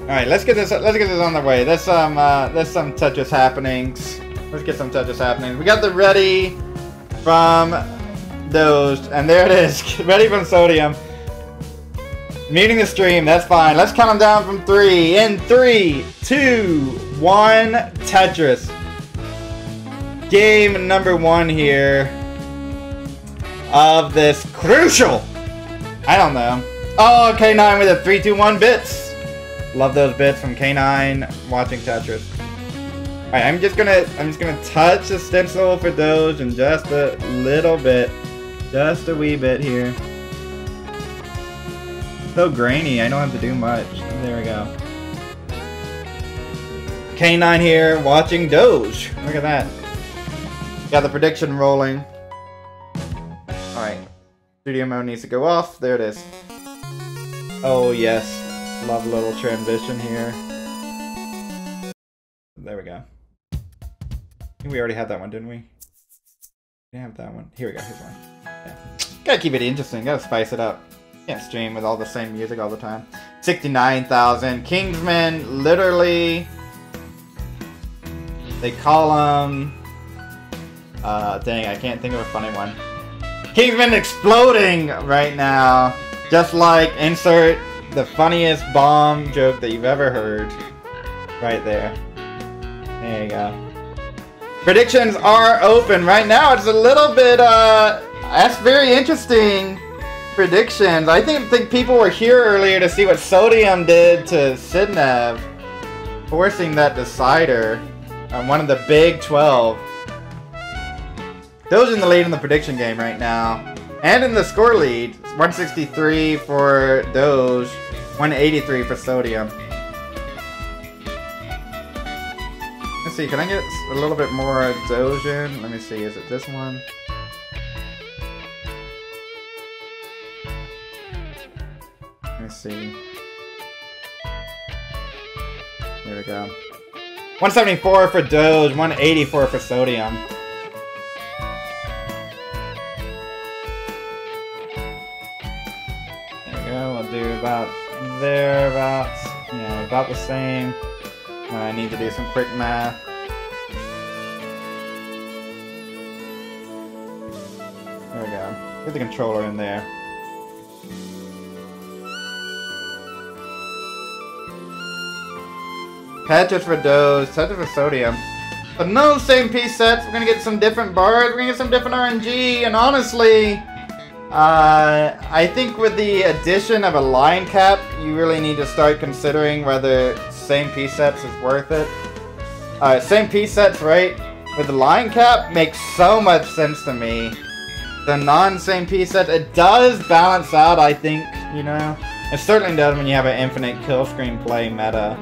Alright, let's get this on the way. There's some Tetris happenings. Let's get some Tetris happenings. We got the ready from Doge, and there it is. Ready from Sodium. Muting the stream, that's fine. Let's count them down from 3. In 3, 2, 1, Tetris. Game number 1 here of this crucial, I don't know. Oh, K9 with a 3, 2, 1 bits. Love those bits from K9 watching Tetris. Alright, I'm just gonna touch the stencil for Doge in just a little bit. Just a wee bit here. So grainy, I don't have to do much. There we go. K9 here watching Doge. Look at that. Got the prediction rolling. Alright. Studio mode needs to go off. There it is. Oh yes. Love a little transition here. There we go. I think we already had that one, didn't we? We didn't have that one. Here we go. Here's one. Yeah. Gotta keep it interesting. Gotta spice it up. Can't stream with all the same music all the time. 69,000. Kingsman, literally. They call him. Dang, I can't think of a funny one. Kingsman exploding right now. Just like insert the funniest bomb joke that you've ever heard. Right there. There you go. Predictions are open right now. It's a little bit, that's very interesting. Predictions. I think people were here earlier to see what Sodium did to Sidnev. Forcing that decider on one of the big 12. Doge in the lead in the prediction game right now. And in the score lead. 163 for Doge. 183 for Sodium. Let's see, can I get a little bit more Doge in? Let me see, is it this one? Let me see. There we go. 174 for Doge, 184 for Sodium. There we go, we'll do about thereabouts. Yeah, about the same. I need to do some quick math. There we go. Get the controller in there. Tetris for Doge, Tetris for Sodium. But no same piece sets. We're gonna get some different bars. We're gonna get some different RNG. And honestly, I think with the addition of a line cap, you really need to start considering whether same piece sets is worth it. Same piece sets, right? With the line cap makes so much sense to me. The non-same piece set, it does balance out, I think, you know. It certainly does when you have an infinite kill screen play meta.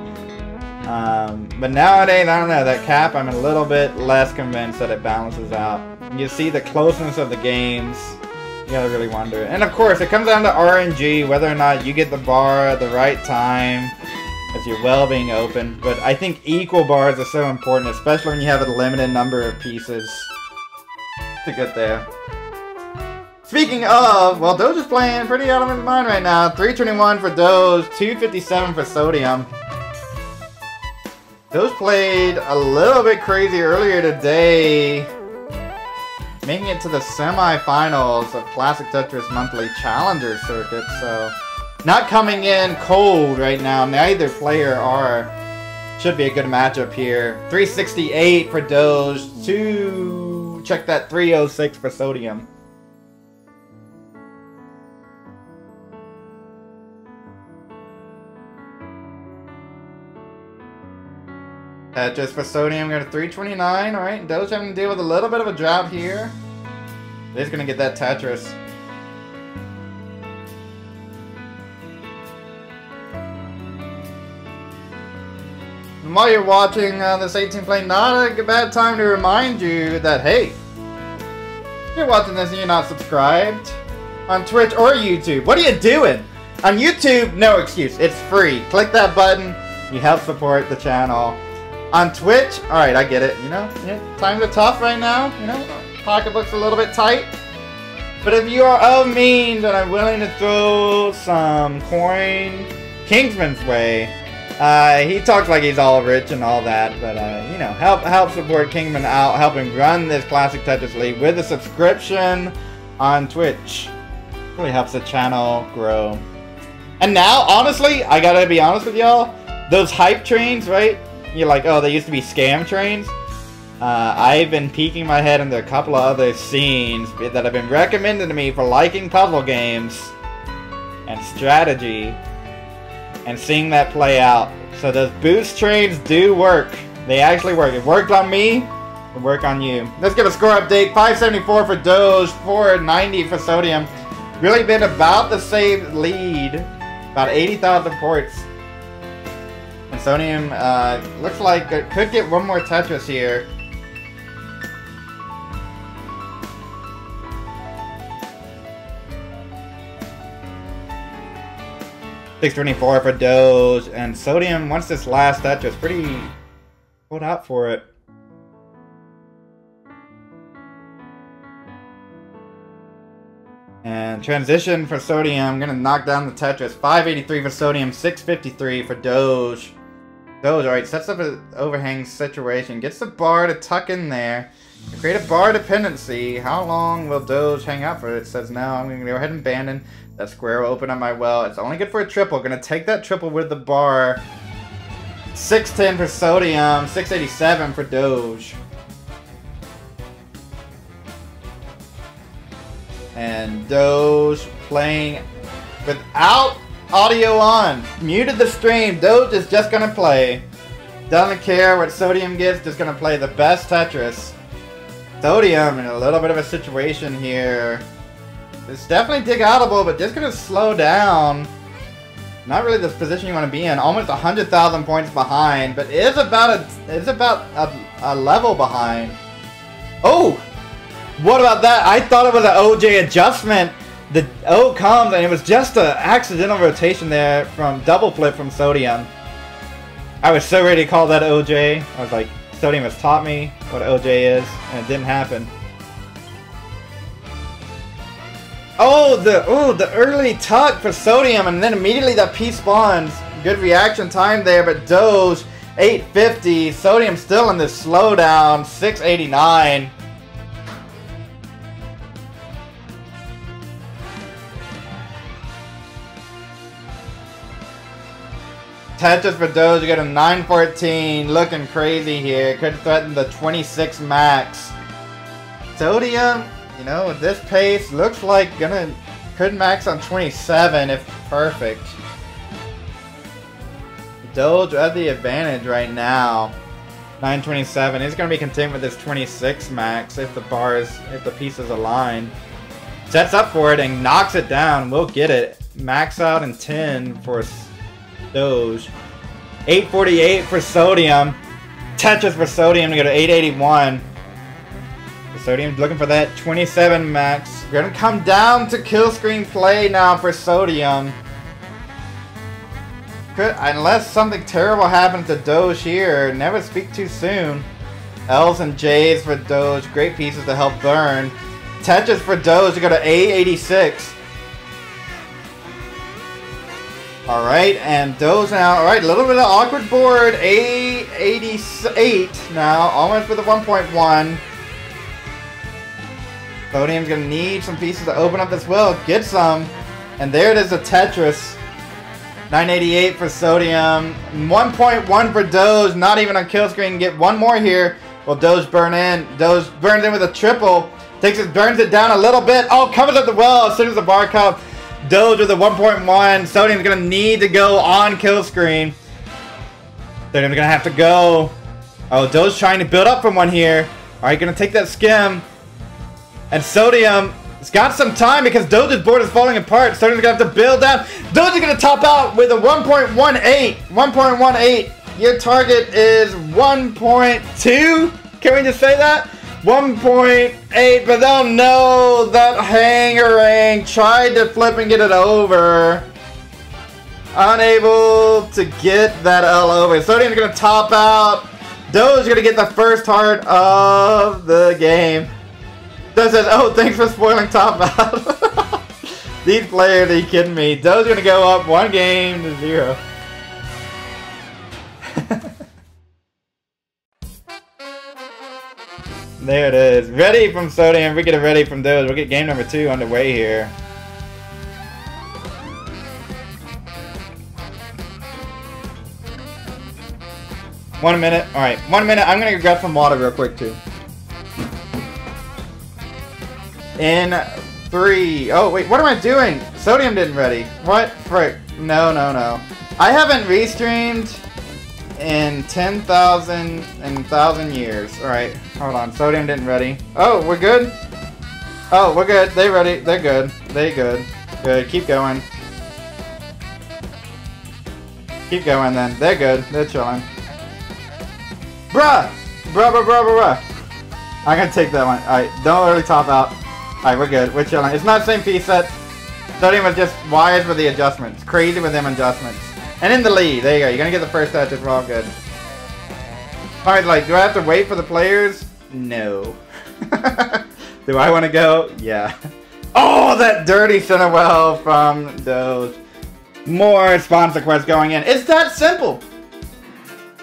But nowadays, I don't know, that cap, I'm a little bit less convinced that it balances out. You see the closeness of the games, you gotta really wonder. And of course, it comes down to RNG, whether or not you get the bar at the right time, as you're well being open. But I think equal bars are so important, especially when you have a limited number of pieces to get there. Speaking of, well, Doge is playing pretty out of his mind right now. 321 for Doge, 257 for Sodium. Doge played a little bit crazy earlier today, making it to the semi-finals of Classic Tetris Monthly Challenger Circuit, so not coming in cold right now. Neither player are. Should be a good matchup here. 368 for Doge, check that 306 for Sodium. Just for Sodium, got a 329. Alright, Doge having to deal with a little bit of a drought here. He's gonna get that Tetris. And while you're watching this 18 play, not a bad time to remind you that, hey, if you're watching this and you're not subscribed on Twitch or YouTube, what are you doing? On YouTube, no excuse. It's free. Click that button. You help support the channel. On Twitch, alright, I get it, you know, times are tough right now, you know, pocketbook's a little bit tight. But if you are of means and are willing to throw some coin Kingsman's way, He talks like he's all rich and all that, but you know, help support Kingman out, help him run this Classic Tetris League with a subscription on Twitch. Really helps the channel grow. And now, honestly, I gotta be honest with y'all, those hype trains, right? You're like, oh, they used to be scam trains. I've been peeking my head into a couple of other scenes that have been recommended to me for liking puzzle games and strategy and seeing that play out. So those boost trains do work. They actually work. It worked on me, it'll work on you. Let's get a score update. 574 for Doge, 490 for Sodium. Really been about the same lead. About 80,000 ports. And Sodium looks like it could get one more Tetris here. $624 for Doge, and Sodium, once this last Tetris, pretty pulled out for it. And transition for Sodium, I'm gonna knock down the Tetris. 583 for Sodium, 653 for Doge. Doge, alright, sets up an overhang situation, gets the bar to tuck in there, create a bar dependency. How long will Doge hang out for? It says no, I'm gonna go ahead and abandon. That square will open up my well. It's only good for a triple. Gonna take that triple with the bar. 610 for Sodium, 687 for Doge. And Doge playing without audio on. Muted the stream. Doge is just gonna play. Doesn't care what Sodium gets, just gonna play the best Tetris. Sodium in a little bit of a situation here. It's definitely dig-outable, but just gonna slow down. Not really the position you want to be in. Almost 100,000 points behind, but it is about a level behind. Oh, what about that? I thought it was an OJ adjustment. The O comes and it was just an accidental rotation there from double flip from Sodium. I was so ready to call that OJ. I was like, Sodium has taught me what OJ is, and it didn't happen. Oh, the early tuck for Sodium, and then immediately that piece spawns. Good reaction time there, but Doge, 850. Sodium still in this slowdown, 689. Tetris for Doge, you got a 914, looking crazy here. Could threaten the 26 max. Sodium, you know, with this pace, looks like could max on 27 if perfect. Doge at the advantage right now. 927. He's gonna be content with this 26 max if the pieces align. Sets up for it and knocks it down. We'll get it. Max out in 10 for Doge. 848 for Sodium. Tetris for Sodium to go to 881. Sodium's looking for that 27 max. We're gonna come down to kill screen play now for Sodium. Unless something terrible happens to Doge here, never speak too soon. L's and J's for Doge, great pieces to help burn. Tetris for Doge to go to A86. Alright, and Doge now, alright, a little bit of awkward board. A88 now, almost with a 1.1. Sodium's gonna need some pieces to open up this well. Get some. And there it is, a Tetris. 988 for Sodium. 1.1 for Doge. Not even on kill screen. Get one more here. Will Doge burn in? Doge burns in with a triple. Burns it down a little bit. Oh, covers up the well as soon as the bar cup. Doge with a 1.1. Sodium's gonna need to go on kill screen. Sodium's gonna have to go. Oh, Doge's trying to build up from one here. Alright, gonna take that skim. And Sodium has got some time because Doge's board is falling apart. Sodium's going to have to build down. Doge is going to top out with a 1.18. 1.18. Your target is 1.2. Can we just say that? 1.8. But oh no, that hangerang tried to flip and get it over. Unable to get that L over. Sodium's going to top out. Doge is going to get the first heart of the game. Doge says, oh, thanks for spoiling top out. These players, are you kidding me? Doge's gonna go up 1 game to 0. There it is. Ready from Sodium. We get a ready from Doge. We'll get game number 2 underway here. One minute. Alright, 1 minute. I'm gonna grab some water real quick too. In 3. Oh, wait, what am I doing? Sodium didn't ready. What? Frick. No, no, no. I haven't restreamed in 10,000 years. Alright, hold on. Sodium didn't ready. Oh, we're good? Oh, we're good. They ready. They're good. They good. Good. Keep going. Keep going then. They're good. They're chilling. Bruh! Bruh, bruh, bruh, bruh, bruh. I'm gonna take that one. Alright, don't really top out. Alright, we're good. We're chilling. It's not the same piece set. Sodium was just wise with the adjustments. Crazy with them adjustments. And in the lead. There you go. You're gonna get the first touch if we're all good. Alright, like, do I have to wait for the players? No. Do I want to go? Yeah. Oh, that dirty center well from Doge. More sponsor quests going in. It's that simple.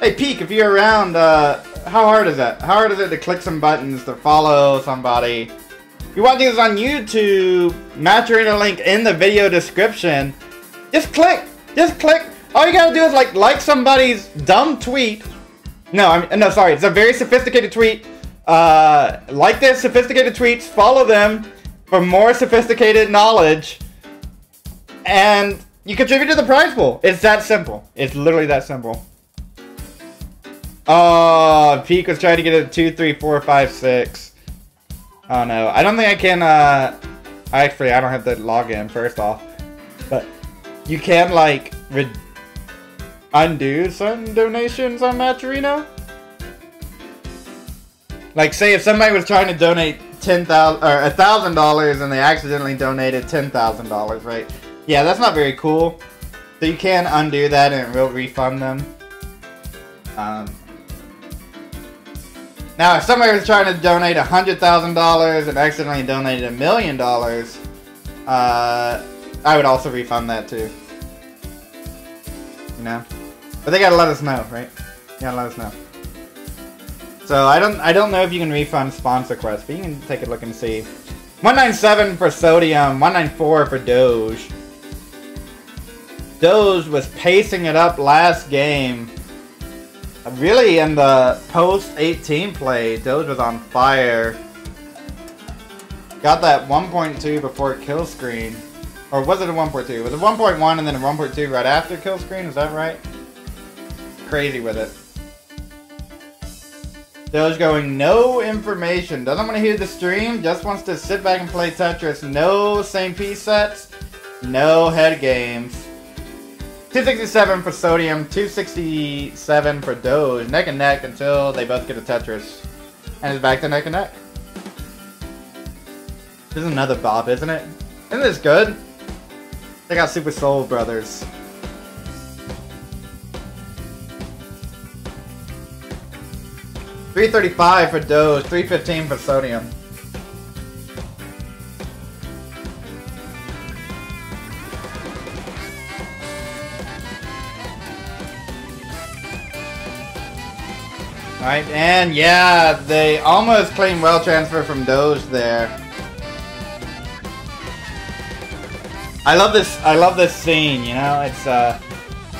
Hey, Peek, if you're around, how hard is that? How hard is it to click some buttons to follow somebody? If you're watching this on YouTube, matching a link in the video description. Just click. Just click. All you gotta do is like somebody's dumb tweet. No, no, sorry. It's a very sophisticated tweet. Like their sophisticated tweets. Follow them for more sophisticated knowledge. And you contribute to the prize pool. It's that simple. It's literally that simple. Oh, Peek was trying to get a 2, 3, 4, 5, 6. Oh no, I don't think I can, actually I don't have to log in first off. But you can like, undo some donations on Matcherino? Like say if somebody was trying to donate $1,000 and they accidentally donated $10,000, right? Yeah, that's not very cool. So you can undo that and it will refund them. Now, if somebody was trying to donate $100,000 and accidentally donated $1 million, I would also refund that too. You know, but they gotta let us know, right? You gotta let us know. So I don't know if you can refund sponsor quests, but you can take a look and see. 197 for Sodium, 194 for Doge. Doge was pacing it up last game. Really, in the post-18 play, Doge was on fire. Got that 1.2 before kill screen. Or was it a 1.2? It was a 1.1 and then a 1.2 right after kill screen, is that right? Crazy with it. Doge going, no information. Doesn't want to hear the stream, just wants to sit back and play Tetris. No same piece sets, no head games. 267 for Sodium, 267 for Doge. Neck and neck until they both get a Tetris. And it's back to neck and neck. This is another bop, isn't it? Isn't this good? They got Super Soul Brothers. $335 for Doge, $315 for Sodium. Alright, and yeah, they almost claimed well transfer from Doge there. I love this scene, you know, it's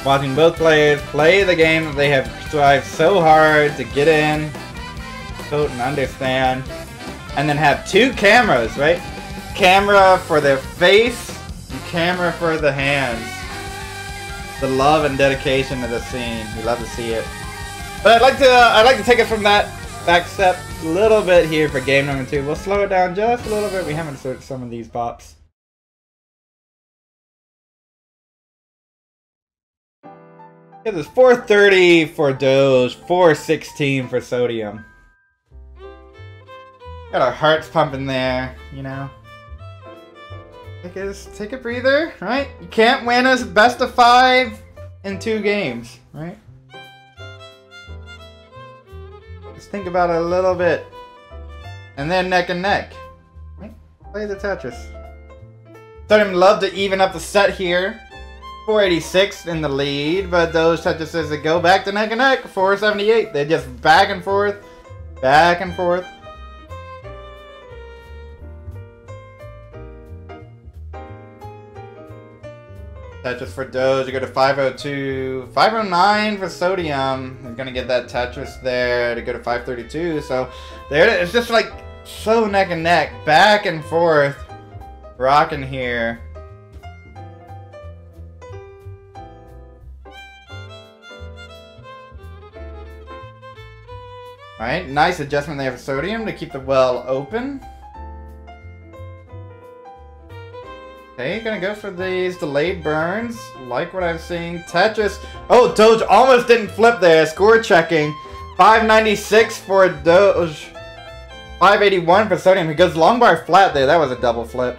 watching both players play the game that they have strived so hard to get in, vote and understand, and then have two cameras, right? Camera for their face and camera for the hands. The love and dedication to the scene. We love to see it. But I'd like to take it from that back step a little bit here for game number 2. We'll slow it down just a little bit. We haven't searched some of these pops. Yeah, there's 430 for Doge, 416 for Sodium. Got our hearts pumping there, you know. Take a breather, right? You can't win a best of 5 in 2 games, right? Just think about it a little bit. And then neck and neck. Right? Play the Tetris. Sodium love to even up the set here. 486 in the lead, but those Tetrises that go back to neck and neck, 478. They're just back and forth, back and forth. Tetris for Doge, you go to 502. 509 for Sodium. He's gonna get that Tetris there to go to 532. So there it is. It's just like so neck and neck, back and forth, rocking here. Alright, nice adjustment there for Sodium to keep the well open. Okay, gonna go for these delayed burns. Like what I'm seeing. Tetris. Oh, Doge almost didn't flip there. Score checking. 596 for Doge. 581 for Sodium. He goes long bar flat there. That was a double flip.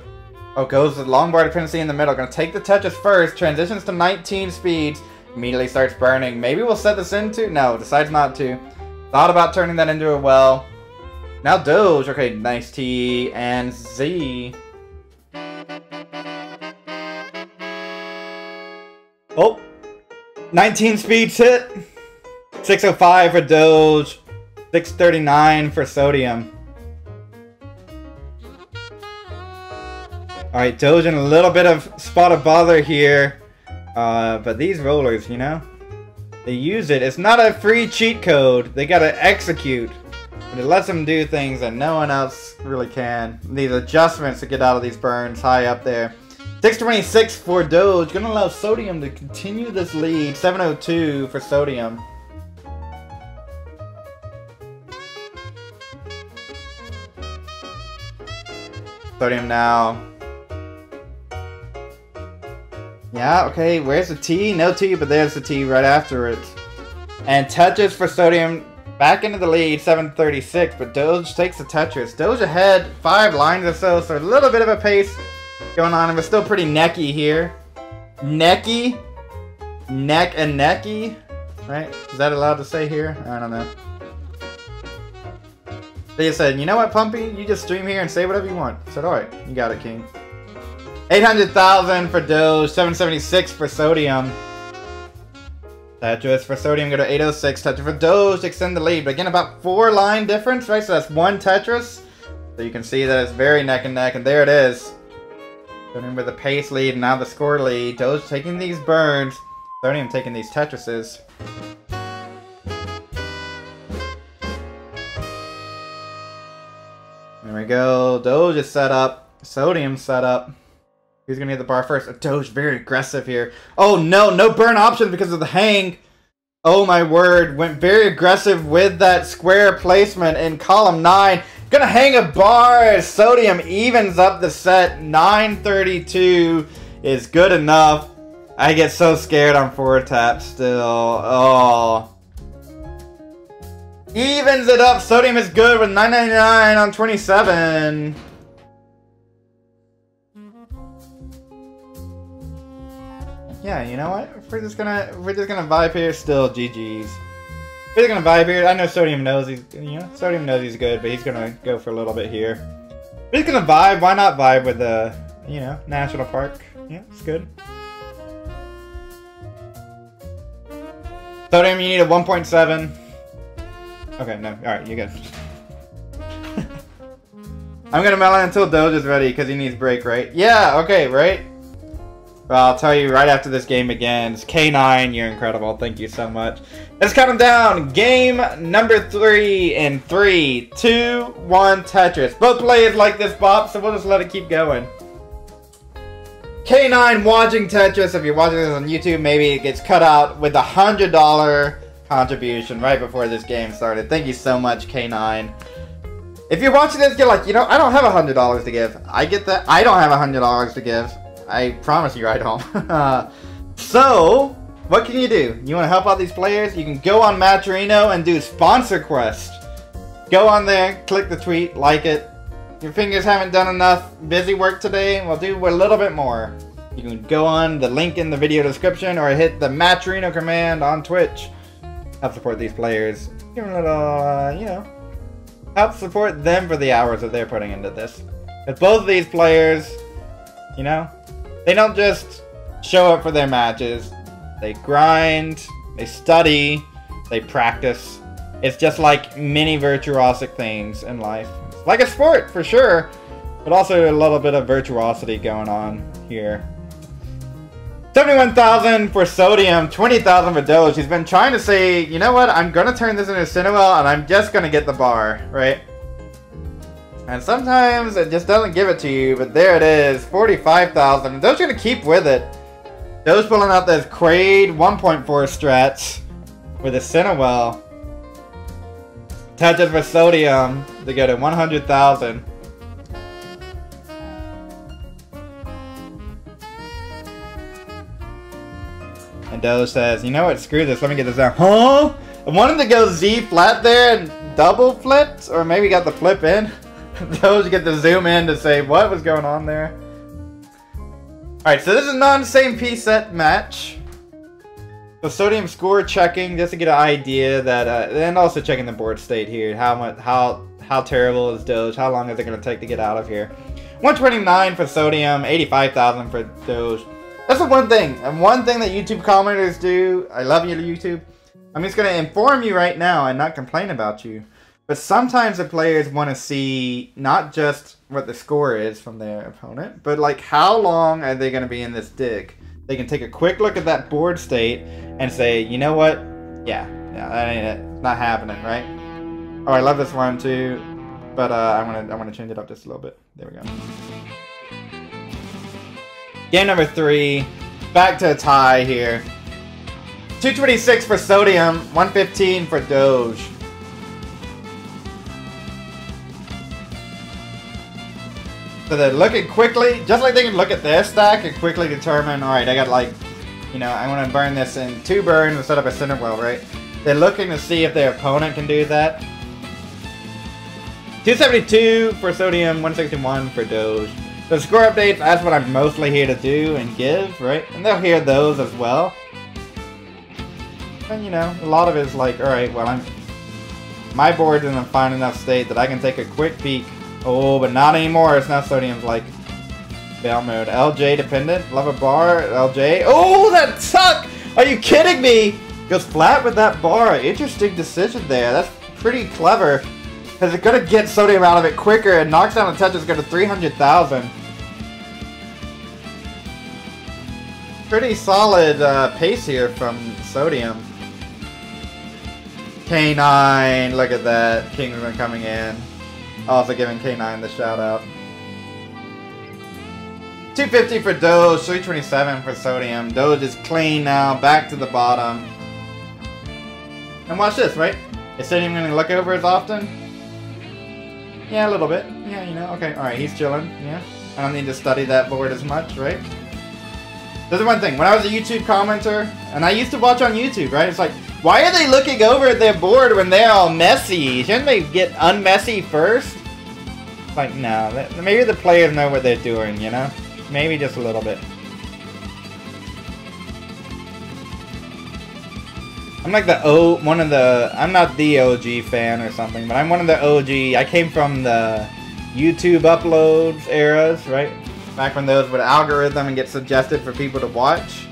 Oh, goes the long bar dependency in the middle. Gonna take the Tetris first. Transitions to 19 speeds. Immediately starts burning. Maybe we'll set this into. No, decides not to. Thought about turning that into a well. Now Doge. Okay, nice T and Z. Oh, 19 speeds hit. 605 for Doge. 639 for Sodium. Alright, Doge in a little bit of spot of bother here. But these rollers, you know, they use it. It's not a free cheat code. They gotta execute. But it lets them do things that no one else really can. These adjustments to get out of these burns high up there. 626 for Doge. Gonna allow Sodium to continue this lead. 702 for Sodium. Sodium now. Yeah, okay, where's the T? No T, but there's the T right after it. And Tetris for Sodium back into the lead, 736, but Doge takes the Tetris. Doge ahead, 5 lines or so, so a little bit of a pace going on, and we're still pretty necky here. Necky? Neck and necky? Right? Is that allowed to say here? I don't know. They just said, you know what, Pumpy? You just stream here and say whatever you want. I said, alright, you got it, King. 800,000 for Doge, 776 for Sodium. Tetris for Sodium, go to 806. Tetris for Doge to extend the lead. But again, about 4 line difference, right? So that's 1 Tetris. So you can see that it's very neck and neck, and there it is. Sodium with the pace lead, and now the score lead. Doge taking these burns. Sodium taking these Tetrises. There we go. Doge is set up. Sodium set up. Who's gonna get the bar first? Doge very aggressive here. Oh no, no burn option because of the hang. Oh my word, went very aggressive with that square placement in column 9. Gonna hang a bar as Sodium evens up the set. 932 is good enough. I get so scared on 4 taps still. Oh. Evens it up. Sodium is good with 999 on 27. Yeah, you know what? We're just gonna vibe here. Still GG's. We're just gonna vibe here. I know Sodium knows Sodium knows he's good, but he's gonna go for a little bit here. We're just gonna vibe. Why not vibe with the national park? Yeah, it's good. Sodium, you need a 1.7. Okay, no. Alright, you're good. I'm gonna melon until Doge is ready because he needs break, right? Yeah, okay, right? Well, I'll tell you right after this game begins. K9, you're incredible. Thank you so much. Let's count them down. Game number 3 in 3, 2, 1, Tetris. Both players like this bop, so we'll just let it keep going. K9 watching Tetris. If you're watching this on YouTube, maybe it gets cut out with a $100 contribution right before this game started. Thank you so much, K9. If you're watching this, you're like, I don't have $100 to give. I get that. I don't have $100 to give. I promise you I don't. So, what can you do? You want to help out these players? You can go on Matcherino and do Sponsor Quest. Go on there, click the tweet, like it. Your fingers haven't done enough busy work today? Well, do a little bit more. You can go on the link in the video description or hit the Matcherino command on Twitch. Help support these players. Give them a little, help support them for the hours that they're putting into this. Because both of these players, they don't just show up for their matches. They grind, they study, they practice. It's just like many virtuosic things in life. It's like a sport, for sure, but also a little bit of virtuosity going on here. 71,000 for Sodium, 20,000 for Doge. He's been trying to say, you know what, I'm going to turn this into Cinewell and I'm just going to get the bar, right? And sometimes it just doesn't give it to you, but there it is, 45,000. Doge's going to keep with it. Doge pulling out those Kraid 1.4 strats with a Cinewell. Tetris for Sodium to go to 100,000. And Doge says, you know what, screw this, let me get this down. Huh? I wanted to go Z flat there and double flipped, or maybe got the flip in. Doge get the zoom in to say what was going on there. Alright, so this is not the same piece set match. So Sodium score checking just to get an idea that, and also checking the board state here. How terrible is Doge? How long is it going to take to get out of here? 129 for Sodium, 85,000 for Doge. That's the one thing, and one thing that YouTube commenters do. I love you, YouTube. I'm just going to inform you right now and not complain about you. But sometimes the players want to see not just what the score is from their opponent, but like how long are they going to be in this dig. They can take a quick look at that board state and say, you know what? Yeah, that ain't it. It's not happening, right? Oh, I love this one too, but I want to change it up just a little bit. There we go. Game number 3, back to a tie here. 226 for Sodium, 115 for Doge. So they're looking quickly, just like they can look at their stack and quickly determine, alright, I got like, you know, I want to burn this in 2 burns and set up a Cinewell, right? They're looking to see if their opponent can do that. 272 for Sodium, 161 for Doge. The score updates, that's what I'm mostly here to do and give, right? And they'll hear those as well. And you know, a lot of it is like, alright, well, my board's in a fine enough state that I can take a quick peek. Oh, but not anymore. It's now Sodium's like bail mode. LJ dependent. Love a bar. LJ. Oh, that suck! Are you kidding me? Goes flat with that bar. Interesting decision there. That's pretty clever. Because it's going to get Sodium out of it quicker and knocks down the Tetris go to 300,000. Pretty solid pace here from Sodium. K9. Look at that. Kingsman coming in. Also giving K9 the shout out. 250 for Doge, 327 for Sodium. Doge is clean now, back to the bottom. And watch this, right? Is Sodium going to look over as often? Yeah, a little bit. Yeah, you know, okay, alright, he's chilling, yeah. I don't need to study that board as much, right? There's one thing, when I was a YouTube commenter, and I used to watch on YouTube, right? It's like, why are they looking over at their board when they're all messy? Shouldn't they get unmessy first? It's like, no, maybe the players know what they're doing, you know? Maybe just a little bit. I'm like I'm not the OG fan or something, but I'm one of the OG. I came from the YouTube uploads eras, right? Back when those would algorithm and get suggested for people to watch.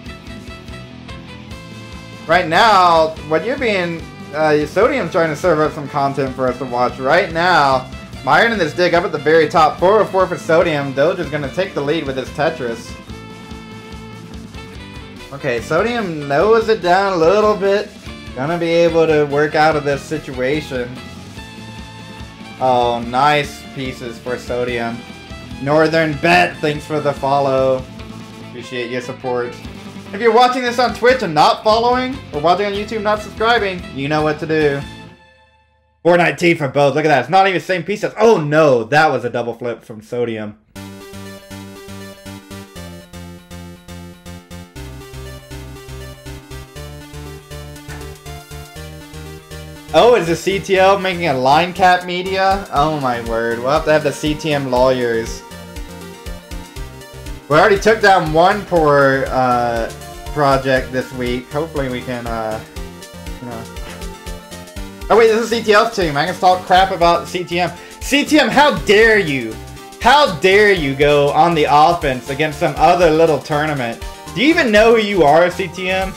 Right now, what you're being, Sodium's trying to serve up some content for us to watch. Right now, Myron in this dig up at the very top, 404 for Sodium. Doge is going to take the lead with his Tetris. Okay, Sodium knows it down a little bit. Gonna be able to work out of this situation. Oh, nice pieces for Sodium. Northern Bet, thanks for the follow. Appreciate your support. If you're watching this on Twitch and not following, or watching on YouTube not subscribing, you know what to do. 419 for both. Look at that. It's not even the same piece as... Oh no, that was a double flip from Sodium. Oh, is the CTL making a line cap media? Oh my word. We'll have to have the CTM lawyers. We already took down one poor project this week. Hopefully we can, you know... Oh wait, this is CTL's team. I can talk crap about CTM. CTM, how dare you? How dare you go on the offense against some other little tournament Do you even know who you are, CTM?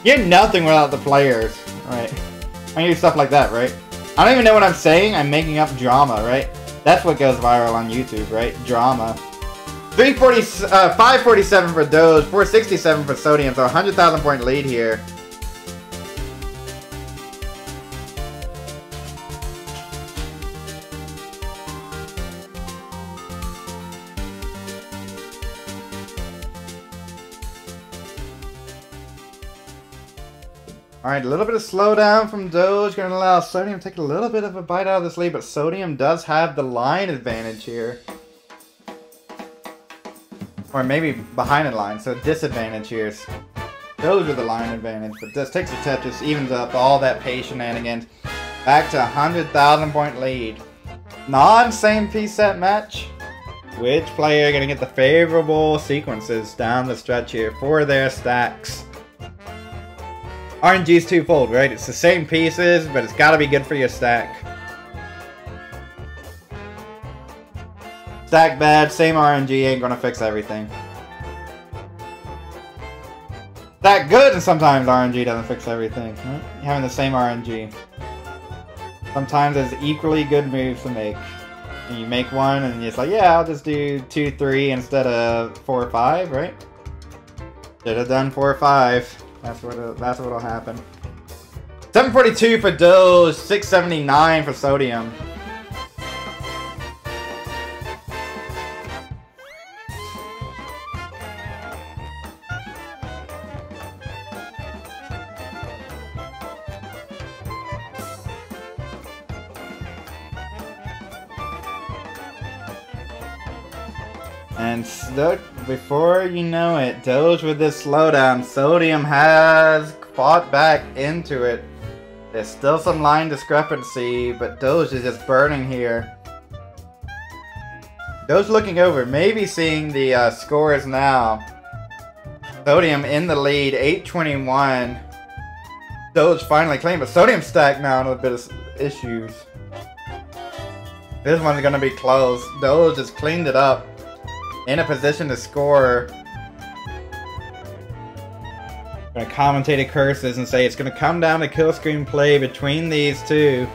You're nothing without the players, right? I do stuff like that, right? I don't even know what I'm saying. I'm making up drama, right? That's what goes viral on YouTube, right? Drama. 547 for Doge, 467 for Sodium, so 100,000 point lead here. Alright, a little bit of slowdown from Doge. Going to allow Sodium to take a little bit of a bite out of this lead, but Sodium does have the line advantage here. Or maybe behind the line, so disadvantage here. Doge with the line advantage, but this takes the Tetris, evens up all that pace shenanigans. Back to 100,000 point lead. Non-same piece set match. Which player going to get the favorable sequences down the stretch here for their stacks? RNG is twofold, right? It's the same pieces, but it's got to be good for your stack. Stack bad, same RNG ain't gonna fix everything. Stack good, and sometimes RNG doesn't fix everything. Right? Having the same RNG. Sometimes there's equally good moves to make. And you make one, and it's like, yeah, I'll just do 2, 3 instead of 4, 5, right? Should have done 4, 5. That's what'll happen. 742 for Doge, 679 for Sodium. And look, before you know it, Doge with this slowdown, Sodium has fought back into it. There's still some line discrepancy, but Doge is just burning here. Doge looking over, maybe seeing the scores now. Sodium in the lead, 821. Doge finally claimed, but Sodium stacked now in a bit of issues. This one's gonna be close. Doge just cleaned it up. In a position to score. Gonna commentate curses and say it's gonna come down to kill screen play between these two.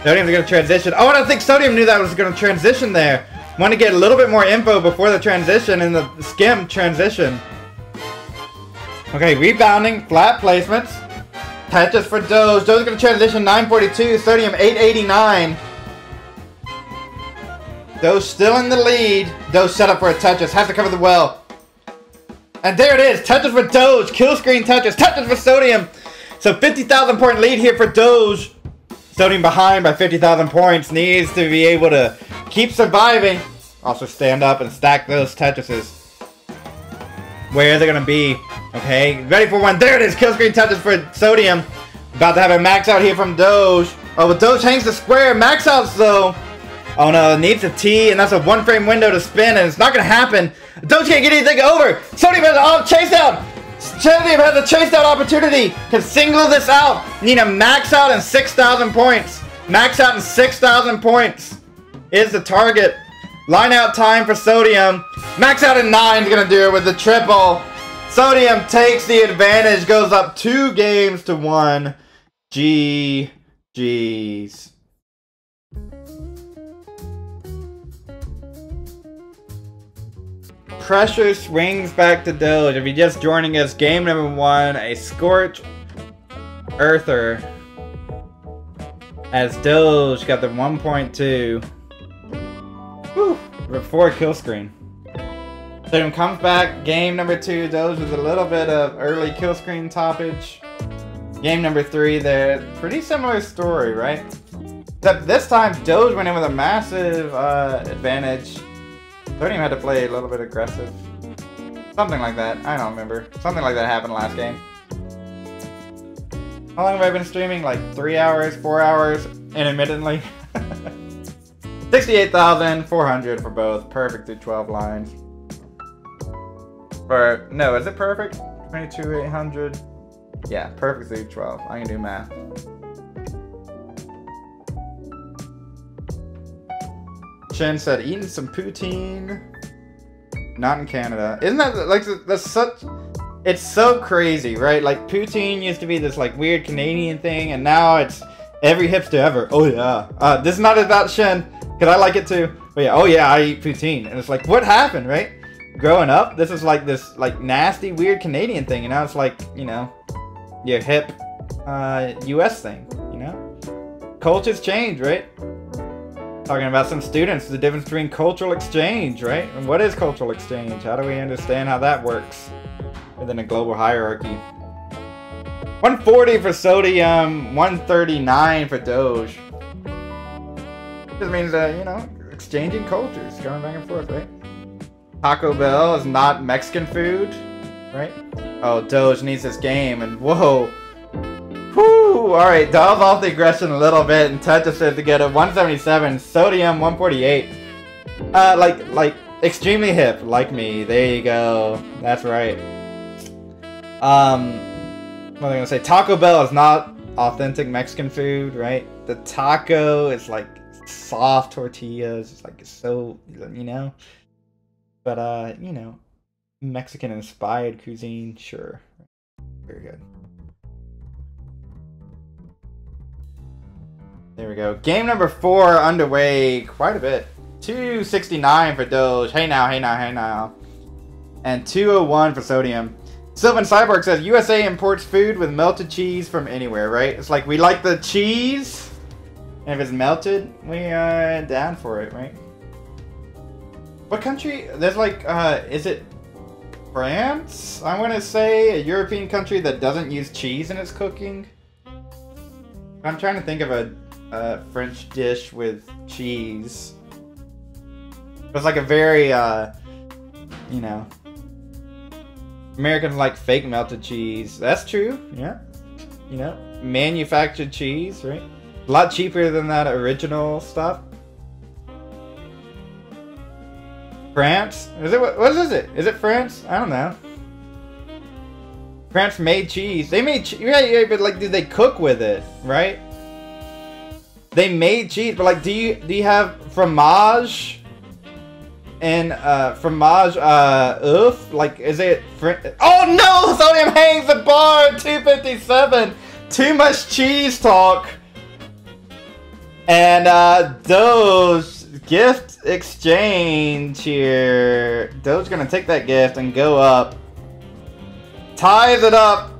Sodium's gonna transition. Oh, I don't think Sodium knew that was gonna transition there. Want to get a little bit more info before the transition in the skim transition. Okay, rebounding, flat placements. Tetris for Doge. Doge's gonna transition 942, Sodium 889. Doge still in the lead. Doge set up for a Tetris. Has to cover the well. And there it is. Tetris for Doge. Kill screen Tetris. Tetris for Sodium. So 50,000 point lead here for Doge. Sodium behind by 50,000 points. Needs to be able to keep surviving. Also stand up and stack those Tetrises. Where are they going to be? Okay. Ready for one. There it is. Kill screen Tetris for Sodium. About to have a max out here from Doge. Oh, but Doge hangs the square. Max outs though. Oh no, it needs a T, and that's a one frame window to spin, and it's not gonna happen. Doge can't get anything over. Sodium has a chase out. Sodium has a chase out opportunity. Can single this out. Need a max out and 6,000 points. Max out and 6,000 points is the target. Line out time for Sodium. Max out at 9 is gonna do it with the triple. Sodium takes the advantage, goes up 2 games to 1. GG's. Pressure swings back to Doge. If you're just joining us, game number 1, a Scorch Earther. As Doge got the 1.2. Whew, before kill screen. Sodium comes back, game number 2, Doge with a little bit of early kill screen toppage. Game number 3 there, pretty similar story, right? Except this time, Doge went in with a massive advantage. Sodium had to play a little bit aggressive. Something like that. I don't remember. Something like that happened last game. How long have I been streaming? Like 3 hours, 4 hours, intermittently. 68,400 for both. Perfect through 12 lines. Or, no, is it perfect? 22,800. Yeah, perfect through 12. I can do math. Chen said, eating some poutine. Not in Canada. Isn't that like that's such? It's so crazy, right? Like, poutine used to be this, like, weird Canadian thing, and now it's every hipster ever. Oh, yeah. This is not about Shen, because I like it too. But yeah, oh yeah, I eat poutine. And it's like, what happened, right? Growing up, this is like this, like, nasty, weird Canadian thing, and now it's like, you know, your hip, US thing, you know? Cultures change, right? Talking about some students, the difference between cultural exchange, right? And what is cultural exchange? How do we understand how that works within a global hierarchy? 140 for sodium, 139 for Doge. This means that, you know, exchanging cultures, going back and forth, right? Taco Bell is not Mexican food, right? Oh, Doge needs this game, and whoa. Whoo! Alright, dial off the aggression a little bit, and Tetris to get a 177, sodium 148. Like, extremely hip, like me. There you go. That's right. What am I gonna say? Taco Bell is not authentic Mexican food, right? The taco is like soft tortillas. It's like, it's so, you know? But, you know, Mexican-inspired cuisine, sure. Very good. There we go. Game number 4 underway quite a bit. 269 for Doge. Hey now, hey now, hey now. And 201 for sodium. Sylvan Cyborg says USA imports food with melted cheese from anywhere, right? It's like we like the cheese, and if it's melted, we are down for it, right? What country? There's like, is it France? I want to say a European country that doesn't use cheese in its cooking. I'm trying to think of a French dish with cheese. It's like a very, you know, Americans like fake melted cheese. That's true, yeah. You know, manufactured cheese, right? A lot cheaper than that original stuff. France? Is it, what is it? Is it France? I don't know. France made cheese. They made cheese, yeah, but like, did they cook with it, right? They made cheese, but like, do you have fromage? And fromage, oof, like, is it oh no! Sodium hangs the bar at 257. Too much cheese talk. And Doge gift exchange here. Doge's gonna take that gift and go up. Ties it up.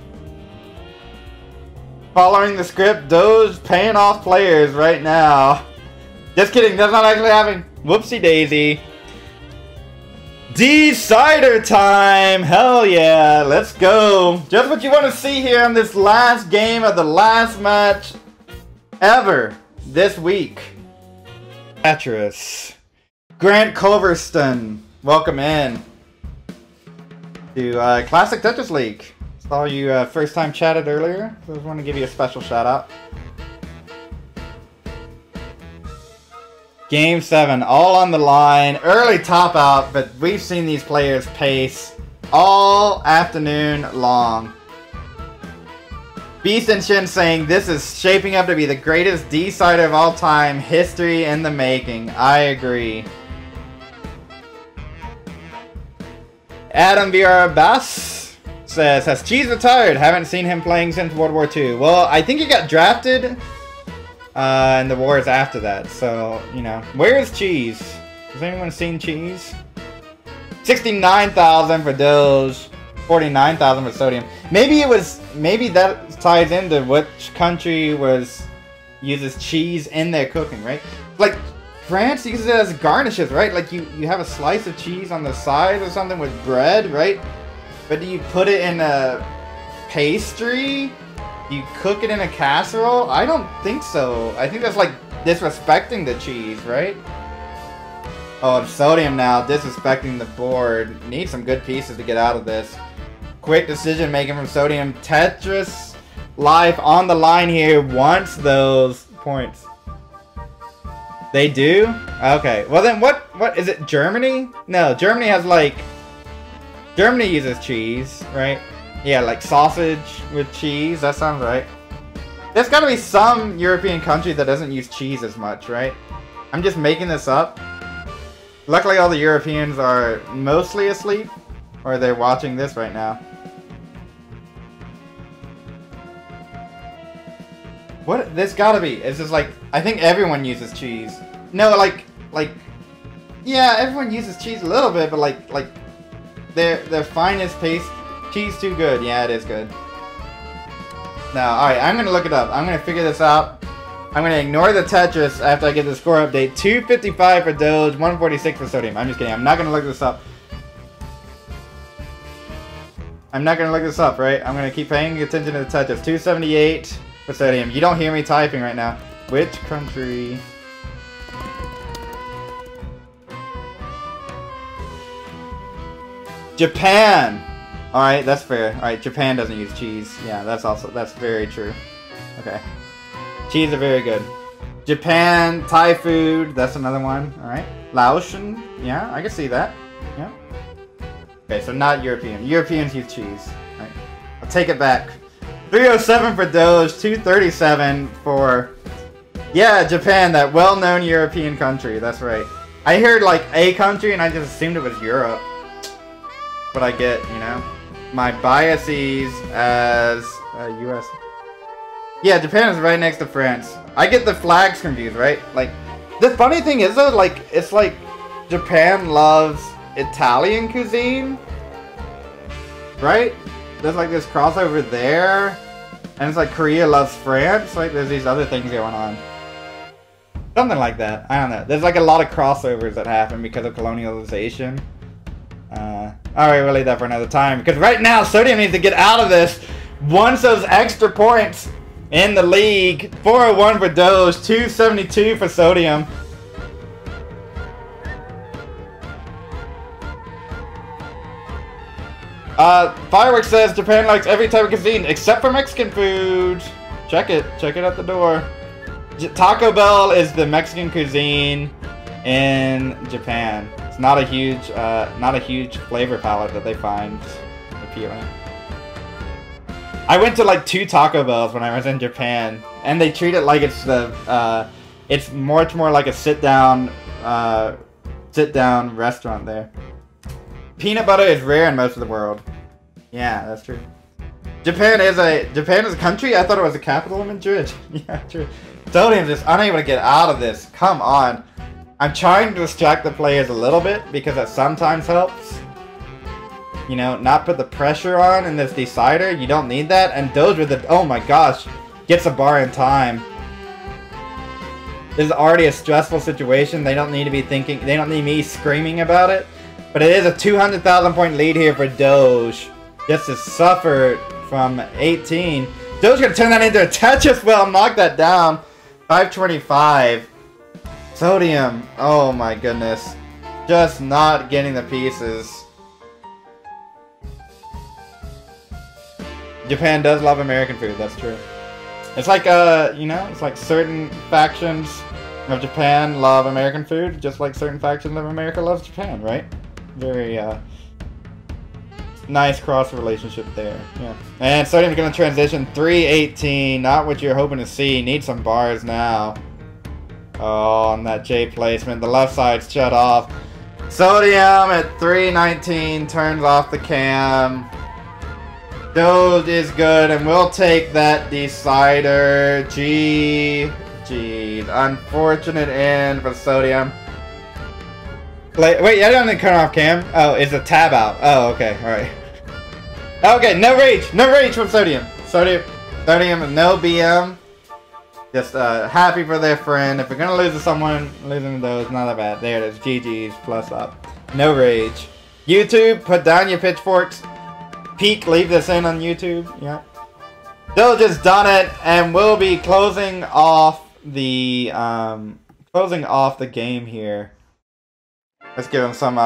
Following the script, Doge paying off players right now. Just kidding, that's not actually happening. Whoopsie daisy. Decider time! Hell yeah, let's go. Just what you want to see here on this last game of the last match ever this week. Tetris. Grant Culverston, welcome in to Classic Tetris League. Saw you first time chatted earlier, so I just want to give you a special shout out. Game 7, all on the line. Early top out, but we've seen these players pace all afternoon long. Beast and Shin saying this is shaping up to be the greatest decider of all time. History in the making. I agree. Adam VR Bass says, has Cheese retired? Haven't seen him playing since World War II. Well, I think he got drafted. And the wars after that, so, you know. Where is Cheese? Has anyone seen Cheese? 69,000 for Doge, 49,000 for sodium. Maybe that ties into which country uses cheese in their cooking, right? Like, France uses it as garnishes, right? Like, you have a slice of cheese on the side or something with bread, right? But do you put it in a pastry? You cook it in a casserole? I don't think so. I think that's like disrespecting the cheese, right? Oh, sodium now disrespecting the board. Need some good pieces to get out of this. Quick decision making from sodium. Tetris life on the line here wants those points. They do? Okay. Well then what is it, Germany? No, Germany has like, Germany uses cheese, right? Yeah, like sausage with cheese. That sounds right. There's gotta be some European country that doesn't use cheese as much, right? I'm just making this up. Luckily all the Europeans are mostly asleep, or they're watching this right now. What? This gotta be. It's just like, I think everyone uses cheese. No, like, yeah, everyone uses cheese a little bit, but like their finest paste. Cheese too good. Yeah, it is good. No, alright, I'm gonna look it up. I'm gonna figure this out. I'm gonna ignore the Tetris after I get the score update. 255 for Doge, 146 for Sodium. I'm just kidding. I'm not gonna look this up. I'm not gonna look this up, right? I'm gonna keep paying attention to the Tetris. 278 for Sodium. You don't hear me typing right now. Which country? Japan! Alright, that's fair. Alright, Japan doesn't use cheese. Yeah, that's very true. Okay. Cheese are very good. Japan, Thai food, that's another one. Alright. Laotian, yeah, I can see that. Yeah. Okay, so not European. Europeans use cheese. Alright. I'll take it back. 307 for Doge, 237 for... Yeah, Japan, that well-known European country. That's right. I heard like a country and I just assumed it was Europe. But I get, you know, my biases as US. Yeah, Japan is right next to France. I get the flags confused, right? Like, the funny thing is though, like, it's like Japan loves Italian cuisine, right? There's like this crossover there, and it's like Korea loves France. Like, there's these other things going on. Something like that. I don't know. There's like a lot of crossovers that happen because of colonialization. Alright, we'll leave that for another time. Because right now, Sodium needs to get out of this. Wants those extra points in the league. 401 for Doge, 272 for Sodium. Fireworks says Japan likes every type of cuisine except for Mexican food. Check it. Check it at the door. Taco Bell is the Mexican cuisine in Japan. It's not a huge flavor palette that they find appealing. I went to like 2 Taco Bells when I was in Japan, and they treat it like it's it's much more like a sit down restaurant there. Peanut butter is rare in most of the world. Yeah, that's true. Japan is a country? I thought it was a capital of Madrid. Yeah, true. Sodium's just unable to get out of this. Come on. I'm trying to distract the players a little bit because that sometimes helps. You know, not put the pressure on in this decider. You don't need that. And Doge with the, oh my gosh, gets a bar in time. This is already a stressful situation. They don't need to be thinking, they don't need me screaming about it. But it is a 200,000 point lead here for Doge. Just to suffer from 18. Doge gonna turn that into a Tetris. Well, knock that down. 525. Sodium, oh my goodness. Just not getting the pieces. Japan does love American food, that's true. It's like, you know, it's like certain factions of Japan love American food, just like certain factions of America loves Japan, right? Very, nice cross relationship there, yeah. And Sodium's gonna transition 318, not what you're hoping to see. Need some bars now. Oh, on that J placement, the left side's shut off. Sodium at 319 turns off the cam. Doge is good, and we'll take that decider. GG. Unfortunate end for Sodium. Wait, I didn't turn off cam. Oh, it's a tab out. Oh, okay, alright. Okay, no rage from Sodium. Sodium, no BM. Just happy for their friend. If you're gonna lose to someone, losing to those, not that bad. There it is. GG's, plus up. No rage. YouTube, put down your pitchforks. Peek, leave this in on YouTube. Yeah. They'll just done it, and we'll be closing off the game here. Let's give them some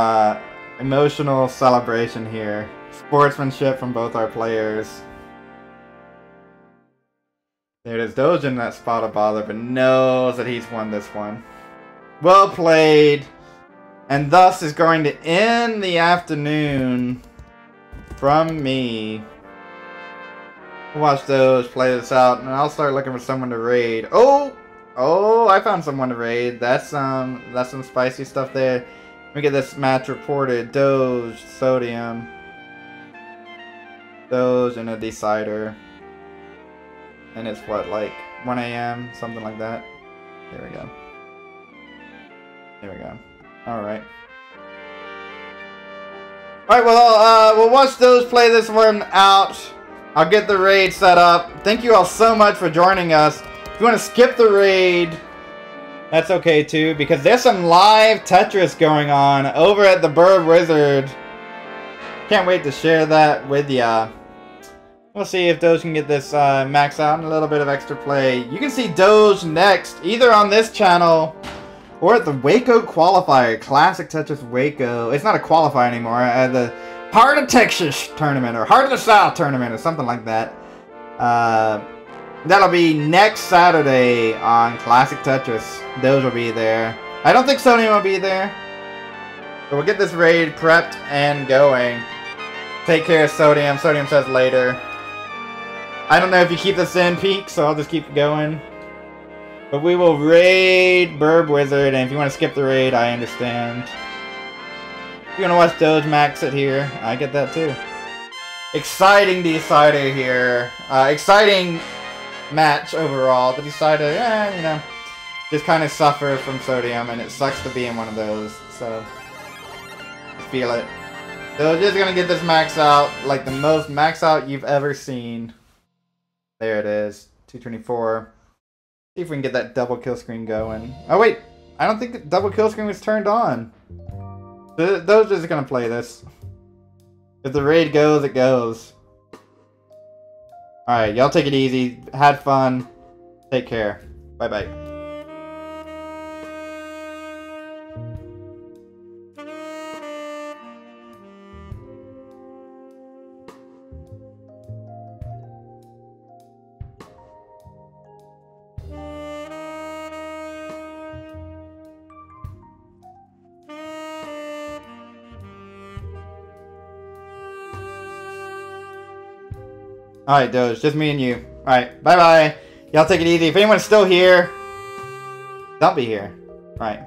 emotional celebration here. Sportsmanship from both our players. There it is. Doge in that spot of bother, but knows that he's won this one. Well played. And thus is going to end the afternoon from me. We'll watch Doge play this out, and I'll start looking for someone to raid. Oh, I found someone to raid. That's some spicy stuff there. Let me get this match reported. Doge, Sodium. Doge and a decider. And it's what, like 1 a.m., something like that. There we go. There we go. Alright. Alright, well, we'll watch those play this one out. I'll get the raid set up. Thank you all so much for joining us. If you want to skip the raid, that's okay too, because there's some live Tetris going on over at the Bird Wizard. Can't wait to share that with ya. We'll see if Doge can get this max out and a little bit of extra play. You can see Doge next, either on this channel or at the Waco Qualifier. Classic Tetris Waco. It's not a qualifier anymore. The Heart of Texas tournament, or Heart of the South tournament, or something like that. That'll be next Saturday on Classic Tetris. Doge will be there. I don't think Sony will be there. But we'll get this raid prepped and going. Take care of Sodium. Sodium says later. I don't know if you keep this in, Peak, so I'll just keep going. But we will raid Burb Wizard, and if you want to skip the raid, I understand. If you want to watch Doge max it here, I get that too. Exciting decider here. Exciting match overall. The decider, you know, just kind of suffer from Sodium, and it sucks to be in one of those, so feel it. Doge is going to get this max out, like the most max out you've ever seen. There it is, 224. See if we can get that double kill screen going. Oh wait, I don't think the double kill screen was turned on. Those just gonna play this. If the raid goes, it goes. Alright, y'all take it easy. Had fun. Take care. Bye bye. Alright, Doge, just me and you. Alright, bye-bye. Y'all take it easy. If anyone's still here, don't be here. Alright.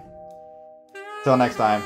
Till next time.